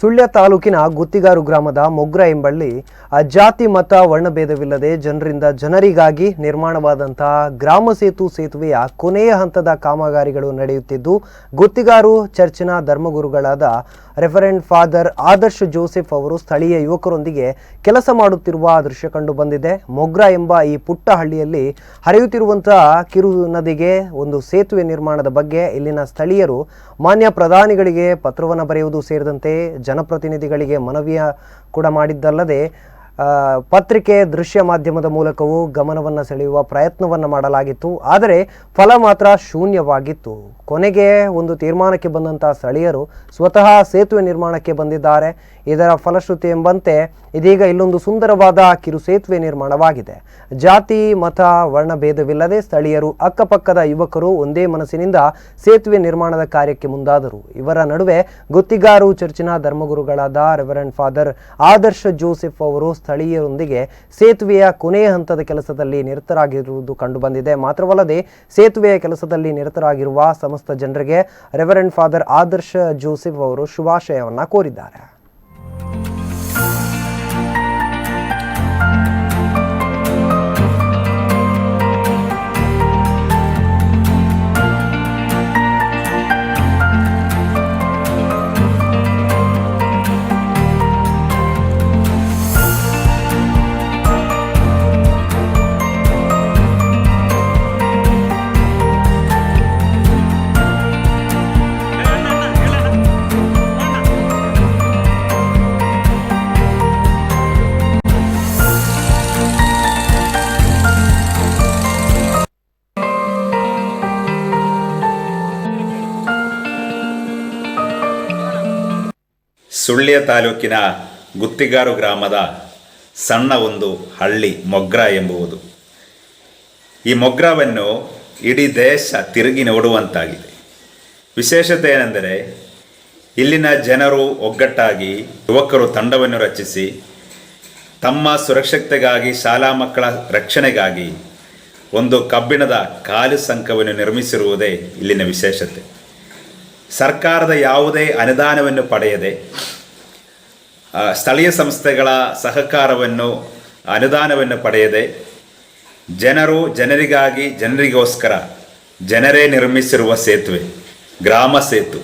ಸುಳ್ಯ ತಾಲೂಕಿನ ಗುತ್ತಿಗಾರು ಗ್ರಾಮದ ಮೊಗ್ರ ಎಂಬಳ್ಳಿ ಜಾತಿ ಮತ ವರ್ಣಭೇದವಿಲ್ಲದೆ ಜನರಿಂದ ಜನರಿಗಾಗಿ ನಿರ್ಮಾಣವಾದಂತಹ ಗ್ರಾಮ ಸೇತುವೆಯ ಕೊನೆಯ ಹಂತದ ಕಾಮಗಾರಿಗಳು ನಡೆಯುತ್ತಿದ್ದು ಗುತ್ತಿಗಾರು ಚರ್ಚಿನ ಧರ್ಮಗುರುಗಳಾದ ರೆಫರೆಂಡ್ ಫಾದರ್ ಆದರ್ಶ ಜೋಸೆಫ್ ಅವರು ಸ್ಥಳೀಯ ಯುವಕರೊಂದಿಗೆ ಕೆಲಸ ಮಾಡುತ್ತಿರುವ ದೃಶ್ಯ ಕಂಡು ಬಂದಿದೆ. ಮೊಗ್ರ ಎಂಬ ಈ ಪುಟ್ಟ ಹಳ್ಳಿಯಲ್ಲಿ ಹರಿಯುತ್ತಿರುವಂತಹ ಕಿರು ನದಿಗೆ ಒಂದು ಸೇತುವೆ ನಿರ್ಮಾಣದ ಬಗ್ಗೆ ಇಲ್ಲಿನ ಸ್ಥಳೀಯರು ಮಾನ್ಯ ಪ್ರಧಾನಿಗಳಿಗೆ ಪತ್ರವನ್ನು ಬರೆಯುವುದು ಸೇರಿದಂತೆ ಜನಪ್ರತಿನಿಧಿಗಳಿಗೆ ಮನವಿಯ ಕೂಡ ಮಾಡಿದ್ದಲ್ಲದೆ ಪತ್ರಿಕೆ ದೃಶ್ಯ ಮಾಧ್ಯಮದ ಮೂಲಕವೂ ಗಮನವನ್ನು ಸೆಳೆಯುವ ಪ್ರಯತ್ನವನ್ನು ಮಾಡಲಾಗಿತ್ತು. ಆದರೆ ಫಲ ಮಾತ್ರ ಶೂನ್ಯವಾಗಿತ್ತು. ಕೊನೆಗೆ ಒಂದು ತೀರ್ಮಾನಕ್ಕೆ ಬಂದಂತಹ ಸ್ಥಳೀಯರು ಸ್ವತಃ ಸೇತುವೆ ನಿರ್ಮಾಣಕ್ಕೆ ಬಂದಿದ್ದಾರೆ. ಇದರ ಫಲಶ್ರುತಿ ಎಂಬಂತೆ ಇದೀಗ ಇಲ್ಲೊಂದು ಸುಂದರವಾದ ಕಿರು ಸೇತುವೆ ನಿರ್ಮಾಣವಾಗಿದೆ. ಜಾತಿ ಮತ ವರ್ಣಭೇದವಿಲ್ಲದೆ ಸ್ಥಳೀಯರು ಅಕ್ಕಪಕ್ಕದ ಯುವಕರು ಒಂದೇ ಮನಸ್ಸಿನಿಂದ ಸೇತುವೆ ನಿರ್ಮಾಣದ ಕಾರ್ಯಕ್ಕೆ ಮುಂದಾದರು. ಇವರ ನಡುವೆ ಗುತ್ತಿಗಾರು ಚರ್ಚಿನ ಧರ್ಮಗುರುಗಳಾದ ರೆವರೆಂಡ್ ಫಾದರ್ ಆದರ್ಶ ಜೋಸೆಫ್ ಅವರು ಸ್ಥಳೀಯರೊಂದಿಗೆ ಸೇತುವೆಯ ಕೊನೆಯ ಹಂತದ ಕೆಲಸದಲ್ಲಿ ನಿರತರಾಗಿರುವುದು ಕಂಡುಬಂದಿದೆ. ಮಾತ್ರವಲ್ಲದೆ ಸೇತುವೆಯ ಕೆಲಸದಲ್ಲಿ ನಿರತರಾಗಿರುವ ಸಮಸ್ತ ಜನರಿಗೆ ರೆವರೆಂಡ್ ಫಾದರ್ ಆದರ್ಶ ಜೋಸೆಫ್ ಅವರು ಶುಭಾಶಯವನ್ನ ಕೋರಿದ್ದಾರೆ. ಸುಳ್ಯ ತಾಲೂಕಿನ ಗುತ್ತಿಗಾರು ಗ್ರಾಮದ ಸಣ್ಣ ಒಂದು ಹಳ್ಳಿ ಮೊಗ್ರ ಎಂಬುವುದು. ಈ ಮೊಗ್ರವನ್ನು ಇಡೀ ದೇಶ ತಿರುಗಿ ನೋಡುವಂತಾಗಿದೆ. ವಿಶೇಷತೆ ಏನೆಂದರೆ ಇಲ್ಲಿನ ಜನರು ಒಗ್ಗಟ್ಟಾಗಿ ಯುವಕರು ತಂಡವನ್ನು ರಚಿಸಿ ತಮ್ಮ ಸುರಕ್ಷತೆಗಾಗಿ ಶಾಲಾ ಮಕ್ಕಳ ರಕ್ಷಣೆಗಾಗಿ ಒಂದು ಕಬ್ಬಿಣದ ಕಾಲು ಸಂಕವನ್ನು ನಿರ್ಮಿಸಿರುವುದೇ ಇಲ್ಲಿನ ವಿಶೇಷತೆ. ಸರ್ಕಾರದ ಯಾವುದೇ ಅನುದಾನವನ್ನು ಪಡೆಯದೆ ಸ್ಥಳೀಯ ಸಂಸ್ಥೆಗಳ ಸಹಕಾರವನ್ನು ಅನುದಾನವನ್ನು ಪಡೆಯದೆ ಜನರು ಜನರಿಗಾಗಿ ಜನರಿಗೋಸ್ಕರ ಜನರೇ ನಿರ್ಮಿಸಿರುವ ಸೇತುವೆ ಗ್ರಾಮ ಸೇತು